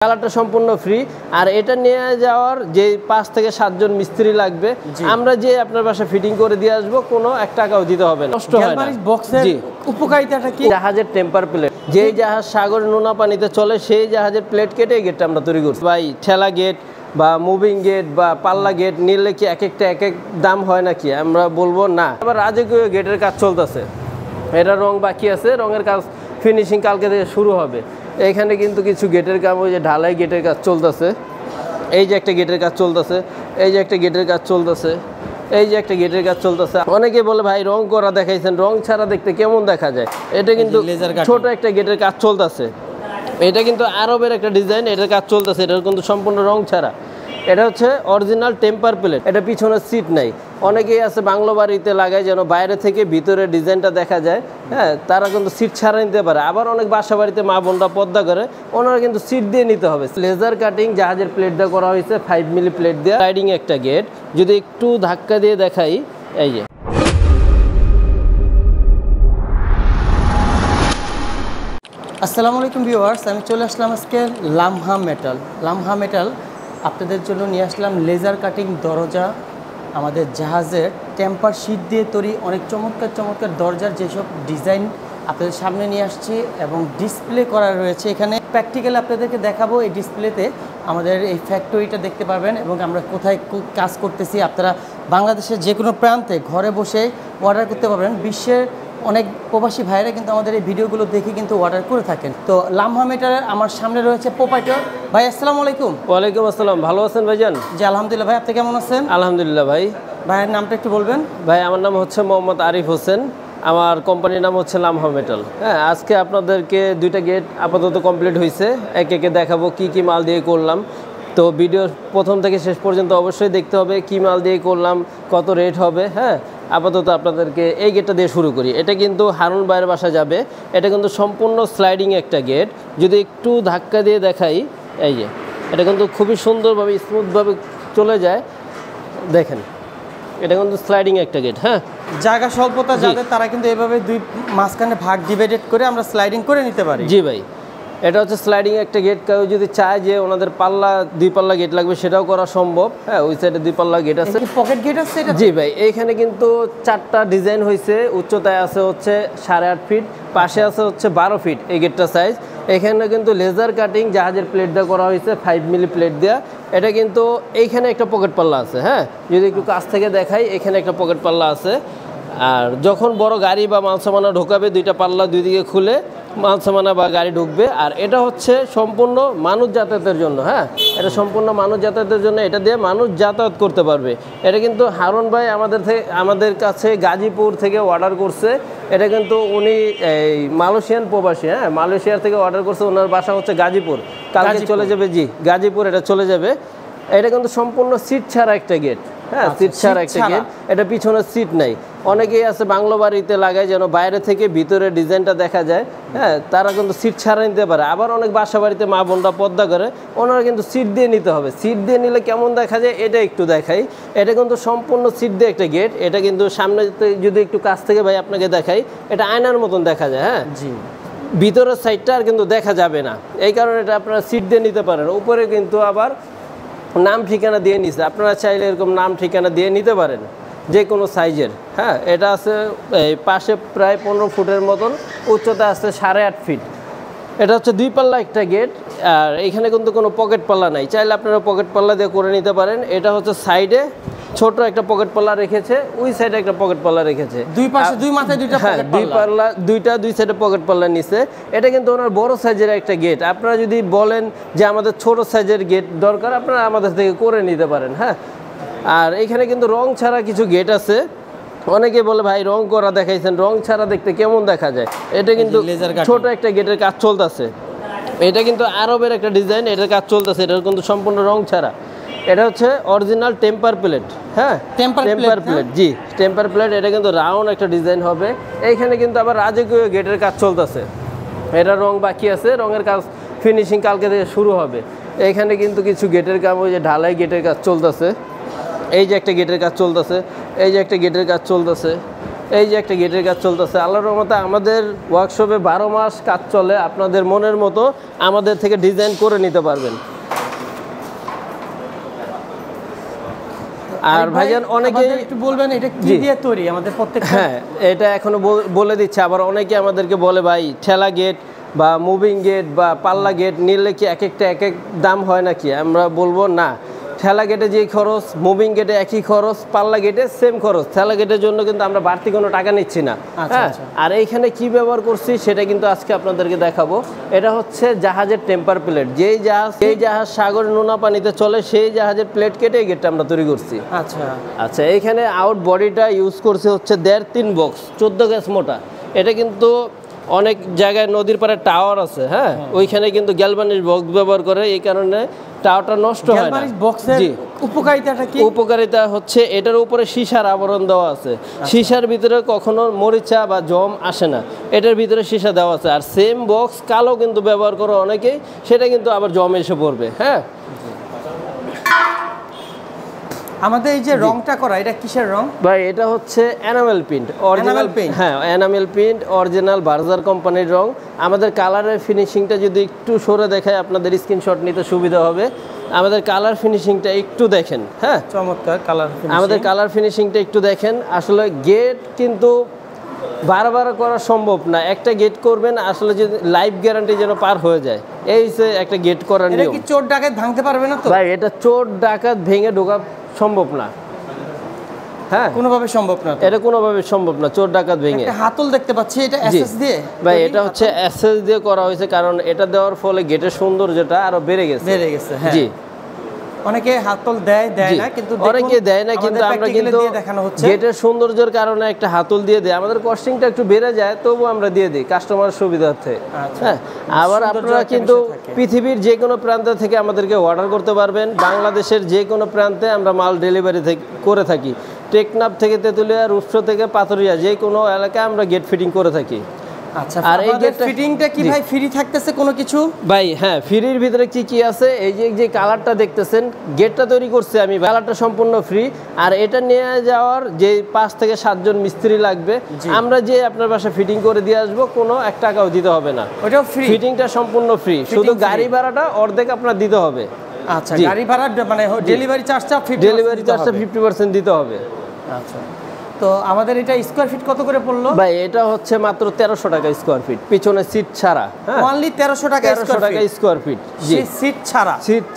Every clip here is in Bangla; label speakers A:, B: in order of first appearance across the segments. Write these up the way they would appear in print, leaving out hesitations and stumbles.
A: কালারটা সম্পূর্ণ ফ্রি। আর এটা নিয়ে যাওয়ার যে 5 থেকে 7 জন মিস্ত্রি লাগবে, আমরা যে আপনার বাসায় ফিটিং করে দিয়ে আসবো, কোনো 1 টাকাও দিতে হবে না, নষ্ট হয় না।
B: বক্সের উপকারিতাটা কি?
A: জাহাজের টেম্পার প্লেট, যেই জাহাজ সাগরে নোনা পানিতে চলে সেই জাহাজের প্লেট কেটে এই গেটটা আমরা তৈরি করছি ভাই। ঠেলা গেট বা মুভিং গেট বা পাল্লা গেট নিলে কি এক একটা এক এক দাম হয় নাকি? আমরা বলবো না। আবার রাজকীয় গেটের কাজ চলতেছে, এটা রং বাকি আছে, রঙের কাজ ফিনিশিং কালকে থেকে শুরু হবে। এখানে কিন্তু কিছু গেটের কাজ, ওই যে ঢালাই গেটের কাজ চলতেছে, এই যে একটা গেটের কাজ চলতেছে, এই যে একটা গেটের কাজ চলতেছে, এই যে একটা গেটের কাজ চলতেছে। অনেকে বলে ভাই রং করা দেখাইছেন, রং ছাড়া দেখতে কেমন দেখা যায়? এটা কিন্তু ছোট একটা গেটের কাজ চলতেছে, এটা কিন্তু আরবের একটা ডিজাইন, এটার কাজ চলতেছে, এটা কিন্তু সম্পূর্ণ রং ছাড়া। এটা হচ্ছে অরিজিনাল টেম্পার প্লেট, এটা পিছনে সিট নাই। অনেকেই আছে বাংলো বাড়িতে লাগায় যেন বাইরে থেকে ভিতরে ডিজাইনটা দেখা যায়, হ্যাঁ, তারা কিন্তু সিট ছাড়া নিতে পারে। আবার অনেক বাসা বাড়িতে মা বোনরা পর্দা করে, ওনারা কিন্তু সিট দিয়ে নিতে হবে। লেজার কাটিং জাহাজের প্লেট দিয়ে করা হয়েছে, 5 মিলি প্লেট দিয়ে। রাইডিং একটা গেট, যদি একটু ধাক্কা দিয়ে দেখাই, এই যে
B: আসসালামু আলাইকুম ভিউয়ার্স, আমি চলে আসলাম আজকে লামহা মেটাল আপনাদের জন্য নিয়ে আসলাম লেজার কাটিং দরজা। আমাদের জাহাজের টেম্পার শিট দিয়ে তৈরি অনেক চমৎকার দরজার যেসব ডিজাইন আপনাদের সামনে নিয়ে আসছি এবং ডিসপ্লে করা রয়েছে এখানে। প্র্যাকটিক্যালি আপনাদেরকে দেখাবো। এই ডিসপ্লেতে আমাদের এই ফ্যাক্টরিটা দেখতে পাবেন এবং আমরা কোথায় কাজ করতেছি। আপনারা বাংলাদেশের যে কোনো প্রান্তে ঘরে বসে অর্ডার করতে পারবেন। বিশ্বের অনেক প্রবাসী ভাইরা কিন্তু আমাদের এই ভিডিওগুলো দেখে কিন্তু অর্ডার করে থাকেন। তো লামহা মেটালের আমার সামনে রয়েছে প্রোপাইটর ভাই। আসসালামু আলাইকুম।
A: ওয়ালাইকুম আসসালাম। ভালো আছেন ভাইজান?
B: জি আলহামদুলিল্লাহ। ভাই আপনি কেমন আছেন?
A: আলহামদুলিল্লাহ ভাই।
B: ভাইয়ের নামটা একটু বলবেন?
A: ভাই আমার নাম হচ্ছে মোহাম্মদ আরিফ হোসেন, আমার কোম্পানির নাম হচ্ছে লামহা মেটাল। হ্যাঁ, আজকে আপনাদেরকে 2টা গেট আপাতত কমপ্লিট হয়েছে, একে দেখাবো কি কি মাল দিয়ে করলাম। তো ভিডিও প্রথম থেকে শেষ পর্যন্ত অবশ্যই দেখতে হবে, কি মাল দিয়ে করলাম, কত রেট হবে। হ্যাঁ, আপাতত আপনাদেরকে এই গেটটা দিয়ে শুরু করি। এটা কিন্তু হারুন ভাইয়ের বাসা যাবে, এটা কিন্তু সম্পূর্ণ স্লাইডিং একটা গেট। যদি একটু ধাক্কা দিয়ে দেখাই, এই যে এটা কিন্তু খুবই সুন্দরভাবে স্মুথভাবে চলে যায়, দেখেন। এটা কিন্তু স্লাইডিং একটা গেট। হ্যাঁ,
B: জায়গা স্বল্পতা যাদের, তারা কিন্তু এভাবে দুই মাঝখানে ভাগ ডিভাইডেড করে আমরা স্লাইডিং করে নিতে পারি।
A: জি ভাই, এটা হচ্ছে স্লাইডিং একটা গেট। কেউ যদি চায় যে ওনাদের পাল্লা 2 পাল্লা গেট লাগবে, সেটাও করা সম্ভব। হ্যাঁ, ওই সাইডে 2 পাল্লা গেট আছে,
B: পকেট গেট আছে এটা।
A: জি ভাই, এইখানে কিন্তু 4টা ডিজাইন হয়েছে। উচ্চতায় আছে হচ্ছে 8.5 ফিট, পাশে আছে হচ্ছে 12 ফিট এই গেটটা সাইজ। এখানে কিন্তু লেজার কাটিং জাহাজের প্লেট দিয়ে করা হয়েছে, 5 মিলি প্লেট দেওয়া। এটা কিন্তু এইখানে একটা পকেট পাল্লা আছে। হ্যাঁ, যদি একটু কাছ থেকে দেখাই, এখানে একটা পকেট পাল্লা আছে। আর যখন বড় গাড়ি বা মালসামানা ঢোকাবে, 2টা পাল্লা 2 দিকে খুলে মালসামানা বা গাড়ি ঢুকবে। আর এটা হচ্ছে সম্পূর্ণ মানুষ যাতায়াতের জন্য। হ্যাঁ, এটা সম্পূর্ণ মানুষ যাতায়াতের জন্য, এটা দিয়ে মানুষ যাতায়াত করতে পারবে। এটা কিন্তু হারুন ভাই আমাদের কাছে গাজীপুর থেকে অর্ডার করছে। এটা কিন্তু উনি এই মালয়েশিয়ান প্রবাসী। হ্যাঁ, মালয়েশিয়ার থেকে অর্ডার করছে, ওনার বাসা হচ্ছে গাজীপুর। কালকে চলে যাবে, জি গাজীপুর এটা চলে যাবে। এটা কিন্তু সম্পূর্ণ সিট ছাড়া একটা গেট। হ্যাঁ, সিট ছাড়া একটা গেট, এটা পিছনে সিট নাই। অনেকেই আছে বাংলো বাড়িতে লাগায় যেন বাইরে থেকে ভিতরে ডিজাইনটা দেখা যায়, হ্যাঁ, তারা কিন্তু সিট ছাড়া নিতে পারে। আবার অনেক বাসা বাড়িতে মা বোনরা পর্দা করে, ওনারা কিন্তু সিট দিয়ে নিতে হবে। সিট দিয়ে নিলে কেমন দেখা যায় এটা একটু দেখাই। এটা কিন্তু সম্পূর্ণ সিট দিয়ে একটা গেট। এটা কিন্তু সামনে যদি একটু কাছ থেকে ভাই আপনাকে দেখাই, এটা আয়নার মতন দেখা যায়। হ্যাঁ জি, ভিতরের সাইডটা আর কিন্তু দেখা যাবে না, এই কারণে এটা আপনারা সিট দিয়ে নিতে পারেন। উপরে কিন্তু আবার নাম ঠিকানা দিয়ে নিছে, আপনারা চাইলে এরকম নাম ঠিকানা দিয়ে নিতে পারেন যে কোনো সাইজের। হ্যাঁ, এটা আছে এই পাশে প্রায় 15 ফুটের মতন, উচ্চতা আছে 8.5 ফিট। এটা হচ্ছে 2 পাল্লা একটা গেট। আর এখানে কিন্তু কোনো পকেট পাল্লা নাই, চাইলে আপনারা পকেট পাল্লা দিয়ে করে নিতে পারেন। এটা হচ্ছে সাইডে ছোট একটা পকেট পাল্লা রেখেছে, ওই সাইডে একটা পকেট পাল্লা রেখেছে, দুই পাশে দুই মাথায় 2টা পকেট পাল্লা, 2 সাইডে পকেট পাল্লা নিছে। এটা কিন্তু ওনার বড় সাইজের একটা গেট। আপনারা যদি বলেন যে আমাদের ছোট সাইজের গেট দরকার, আপনারা আমাদের থেকে করে নিতে পারেন। হ্যাঁ, আর এখানে কিন্তু রং ছাড়া কিছু গেট আছে। অনেকে বলে ভাই রং করা দেখাইছেন, রং ছাড়া দেখতে কেমন দেখা যায়? এটা কিন্তু ছোট একটা গেটের কাজ চলতেছে, এটা কিন্তু আরবের একটা ডিজাইন, এটার কাজ চলতেছে। এটা কিন্তু সম্পূর্ণ রং ছাড়া। এটা হচ্ছে অরিজিনাল টেম্পার প্লেট। হ্যাঁ, টেম্পার প্লেট, জি টেম্পার প্লেট। এটা কিন্তু রাউন্ড একটা ডিজাইন হবে। এইখানে কিন্তু আবার রাজকীয় গেটের কাজ চলতেছে, এটা রং বাকি আছে, রঙের কাজ ফিনিশিং কালকে থেকে শুরু হবে। এইখানে কিন্তু কিছু গেটের কাজ, ওই যে ঢালাই গেটের কাজ চলতেছে, এই যে একটা গেটের কাজ চলতেছে, এই যে একটা গেটের কাজ চলতেছে, এই যে একটা গেটের কাজ চলতেছে, আল্লাহর রহমতে আমাদের ওয়ার্কশপে 12 মাস কাজ চলে। আপনাদের মনের মতো আমাদের থেকে ডিজাইন করে নিতে পারবেন। আর ভাইজান অনেকে
B: একটু বলবেন এটা কি দিয়ে তৈরি আমাদের প্রত্যেকটা?
A: হ্যাঁ, এটা এখনো বলে দিচ্ছে। আবার অনেকে আমাদেরকে বলে ভাই ঠেলা গেট বা মুভিং গেট বা পাল্লা গেট নিলে কি এক একটা এক এক দাম হয় নাকি? আমরা বলবো না, ঠেলা গেটে যেই খরচ, মুভিং গেটে একই খরচ, পাল্লা গেটে সেম খরচ। ঠেলা গেটের জন্য কিন্তু আমরা বাড়তি কোনো টাকা নিচ্ছি না। হ্যাঁ, আর এইখানে কি ব্যবহার করছি সেটা কিন্তু আজকে আপনাদেরকে দেখাবো। এটা হচ্ছে জাহাজের টেম্পার প্লেট। যেই জাহাজ সাগরের নোনা পানিতে চলে সেই জাহাজের প্লেট কেটে এই গেটটা আমরা তৈরি করছি। আচ্ছা, এইখানে আউট বডিটা ইউজ করছে হচ্ছে 1.5-3 বক্স 14 গ্যাস মোটা। এটা কিন্তু অনেক জায়গায় নদীর পাড়ে টাওয়ার আছে, হ্যাঁ, ওইখানে কিন্তু গ্যালভানিক বক্স ব্যবহার করে, এই কারণে টাওয়ারটা নষ্ট হয় না।
B: জি, উপকারিতাটা কি?
A: উপকারিতা হচ্ছে এটার উপরে সীসার আবরণ দেওয়া আছে। সীসার ভিতরে কখনো মরিচা বা জম আসে না, এটার ভিতরে সীসা দেওয়া আছে। আর সেম বক্স কালো কিন্তু ব্যবহার করে অনেকেই, সেটা কিন্তু আবার জম এসে পড়বে। হ্যাঁ,
B: আমাদের এই যে রংটা করা, এটা কিসের রং
A: ভাই? এটা হচ্ছে এনামেল প্রিন্ট, অরিজিনাল প্রিন্ট। হ্যাঁ, এনামেল প্রিন্ট, অরিজিনাল বার্জার কোম্পানির রং। আমাদের কালারের ফিনিশিংটা যদি একটু সরে দেখায় আপনাদের স্ক্রিনশট নিতে সুবিধা হবে। আমাদের কালার ফিনিশিংটা একটু দেখেন। হ্যাঁ,
B: চমৎকার কালার।
A: আমাদের কালার ফিনিশিংটা একটু দেখেন। আসলে গেট কিন্তু বারবার করা সম্ভব না। একটা গেট করবেন আসলে যদি লাইফ গ্যারান্টি যেন পার হয়ে যায়, এই যে একটা গেট করার নিয়ম।
B: এটা কি চোর ডাকাত ভাঙতে পারবে না তো
A: ভাই? এটা চোর ডাকাত ভেঙে ঢোকা সম্ভব না। হ্যাঁ,
B: কোনোভাবে সম্ভব না।
A: এটা কোনোভাবে সম্ভব না, চোর ডাকাত ভেঙে।
B: একটা হাতল দেখতে পাচ্ছি, এটা এসএস দিয়ে?
A: ভাই এটা হচ্ছে এসএস দিয়ে করা হয়েছে, কারণ এটা দেওয়ার ফলে গেটের সৌন্দর্যটা আরো বেড়ে গেছে।
B: হ্যাঁ জি। অনেকে হাতল দেয় না, কিন্তু
A: অনেকে দেয় না, কিন্তু আমরা কিন্তু গেটের সৌন্দর্যের কারণে একটা হাতল দিয়ে দেয়। আমাদের কস্টিংটা একটু বেড়ে যায়, তবু আমরা দিয়ে দিই কাস্টমার সুবিধার্থে। হ্যাঁ, আবার আপনারা কিন্তু পৃথিবীর যে কোনো প্রান্ত থেকে আমাদেরকে অর্ডার করতে পারবেন। বাংলাদেশের যে কোনো প্রান্তে আমরা মাল ডেলিভারি করে থাকি। টেকনাফ থেকে তেঁতুলিয়া, রূপসা থেকে পাথরিয়া, যে কোনো এলাকায় আমরা গেট ফিটিং করে থাকি।
B: আচ্ছা, আর এই গেট ফিটিংটা কি ভাই ফ্রি থাকতেছে কোনো কিছু?
A: ভাই হ্যাঁ, ফ্রির ভিতরে কি আছে, এই যে কালারটা দেখতেছেন, গেটটা তৈরি করছি আমি, কালারটা সম্পূর্ণ ফ্রি। আর এটা নিয়ে যাওয়ার যে 5 থেকে 7 জন মিস্ত্রি লাগবে, আমরা যে আপনার বাসায় ফিটিং করে দিয়ে আসবো, কোনো 1 টাকাও দিতে হবে না।
B: ওটাও ফ্রি?
A: ফিটিংটা সম্পূর্ণ ফ্রি, শুধু গাড়ি ভাড়াটা অর্ধেক আপনার দিতে হবে।
B: আচ্ছা, গাড়ি ভাড়া মানে ডেলিভারি চার্জটা
A: 50% দিতে হবে।
B: আচ্ছা, তো আমাদের এটা স্কয়ার ফিট কত করে পড়লো
A: ভাই? এটা হচ্ছে মাত্র 1300 টাকা স্কয়ার ফিট, পিছনে সিট ছাড়া। হ্যাঁ,
B: অনলি 1300 টাকা
A: স্কয়ার ফিট। জি,
B: সিট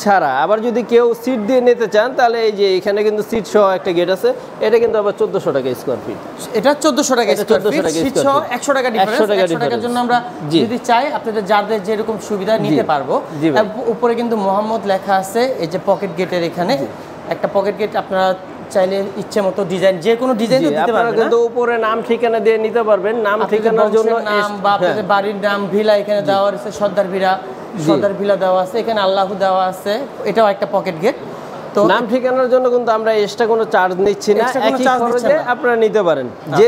A: ছাড়া। আবার যদি কেউ সিট দিয়ে নিতে চান, তাহলে এই যে এখানে কিন্তু সিট সহ একটা গেট আছে, এটা কিন্তু আবার 1400 টাকা স্কয়ার ফিট।
B: এটা 1400 টাকা স্কয়ার ফিট, সিট সহ 100 টাকা ডিফারেন্স। 100 টাকার জন্য আমরা যদি চাই আপনাদের যাদের যেরকম সুবিধা নিতে পারবো। উপরে কিন্তু মোহাম্মদ লেখা আছে, এই যে পকেট গেটের এখানে একটা পকেট গেট, আপনারা চাইলে ইচ্ছে মতো ডিজাইন, যে কোনো ডিজাইন দিতে পারবেন,
A: কিন্তু উপরে নাম ঠিকানা দিয়ে নিতে পারবেন। নাম ঠিকানার জন্য
B: নাম বা আপনাদের বাড়ির নাম, ভিলা এখানে দেওয়া আছে, সর্দার ভিলা দেওয়া আছে, এখানে আল্লাহু দেওয়া আছে, এটাও একটা পকেট গেট। তো
A: নাম ঠিকানার জন্য কিন্তু আমরা এক্সট্রা কোনো চার্জ নিচ্ছি না, একই খরচে আপনারা নিতে পারেন। যে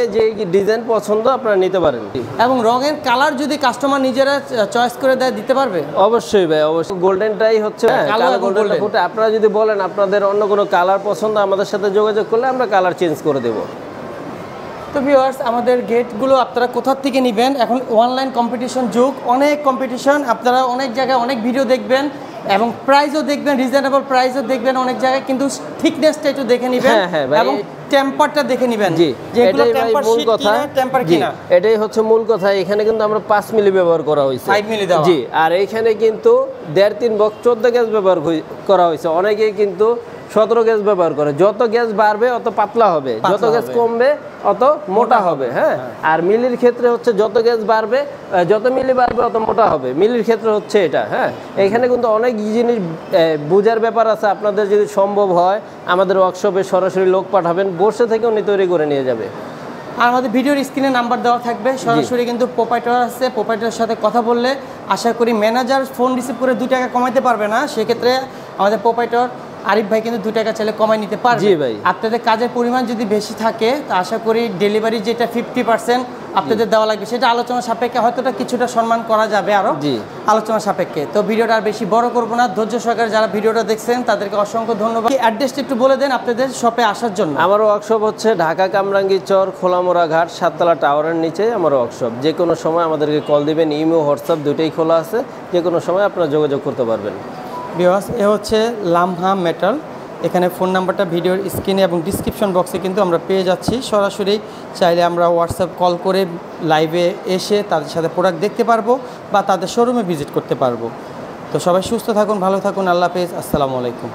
A: ডিজাইন পছন্দ আপনারা নিতে পারেন।
B: এবং রঙের কালার যদি কাস্টমার নিজেরা চয়েস করে দেয়, দিতে পারবে?
A: অবশ্যই ভাই, অবশ্যই। গোল্ডেনটাই হচ্ছে গোল্ডেন। আপনারা যদি বলেন আপনাদের অন্য কোনো কালার পছন্দ, আমাদের সাথে যোগাযোগ করলে আমরা কালার চেঞ্জ করে দেব।
B: তো ভিউয়ার্স, আমাদের গেটগুলো আপনারা কোথা থেকে নেবেন? এখন অনলাইন কম্পিটিশন যুগ, অনেক কম্পিটিশন, আপনারা অনেক জায়গায় অনেক ভিডিও দেখবেন এবং প্রাইসও দেখবেন, রিজনেবল প্রাইসও দেখবেন অনেক জায়গায়, কিন্তু থিকনেসটা একটু দেখে নেবেন এবং টেম্পারটা দেখে নেবেন।
A: জি, এটাই মূল কথা। এটাই হচ্ছে মূল কথা। এখানে কিন্তু আমরা 5 মিলি ব্যবহার করা হয়েছে,
B: 5 মিলি দেওয়া।
A: জি, আর এখানে কিন্তু 1.5-3 বক্স 14 গ্যাস ব্যবহার করা হয়েছে। অনেকেই কিন্তু 17 গ্যাস ব্যবহার করে। যত গ্যাস বাড়বে অত পাতলা হবে, যত গ্যাস কমবে অত মোটা হবে। হ্যাঁ, আর মিলির ক্ষেত্রে হচ্ছে যত গ্যাস বাড়বে, যত মিলি বাড়বে অত মোটা হবে। মিলির ক্ষেত্রে হচ্ছে এটা। হ্যাঁ, এখানে কিন্তু অনেক জিনিস বোঝার ব্যাপার আছে। আপনাদের যদি সম্ভব হয় আমাদের ওয়ার্কশপে সরাসরি লোক পাঠাবেন, বসে থেকে উনি তৈরি করে নিয়ে যাবে।
B: আর আমাদের ভিডিওর স্ক্রিনে নাম্বার দেওয়া থাকবে, সরাসরি কিন্তু প্রোপাইটার আছে, প্রোপাইটারের সাথে কথা বললে আশা করি ম্যানেজার ফোন রিসিভ করে 2 টাকা কমাইতে পারবে না। সেক্ষেত্রে আমাদের প্রোপাইটার আরিফ ভাই কিন্তু 2 টাকা চাইলে কমাই নিতে পারবে।
A: জি ভাই।
B: আপনাদের কাজের পরিমাণ যদি বেশি থাকে তো আশা করি ডেলিভারি যেটা 50% আপনাদের দেওয়া লাগবে সেটা আলোচনা সাপেক্ষে হয়তো কিছুটা সম্মান করা যাবে আরো আলোচনা সাপেক্ষে। তো ভিডিওটা আর বেশি বড় করব না, ধৈর্য সহকারে যারা ভিডিওটা দেখছেন তাদেরকে অসংখ্য ধন্যবাদ। অ্যাড্রেসটা একটু বলে দেন আপনাদের শপে আসার জন্য।
A: আমার ওয়ার্কশপ হচ্ছে ঢাকা কামরাঙ্গী চর খোলামোড়া ঘাট 7 তলা টাওয়ারের নিচে আমার ওয়ার্কশপ। যে কোনো সময় আমাদেরকে কল দিবেন, ইমো হোয়াটসঅ্যাপ দুটোই খোলা আছে, যে কোনো সময় আপনারা যোগাযোগ করতে পারবেন।
B: ভিউয়ার্স, এ হচ্ছে লামহা মেটাল। এখানে ফোন নাম্বারটা ভিডিওর স্ক্রিনে এবং ডিসক্রিপশন বক্সে কিন্তু আমরা পেয়ে যাচ্ছি। সরাসরি চাইলে আমরা হোয়াটসঅ্যাপ কল করে লাইভে এসে তাদের সাথে প্রোডাক্ট দেখতে পারবো বা তাদের শোরুমে ভিজিট করতে পারবো। তো সবাই সুস্থ থাকুন, ভালো থাকুন, আল্লাহ হাফেজ, আসসালামু আলাইকুম।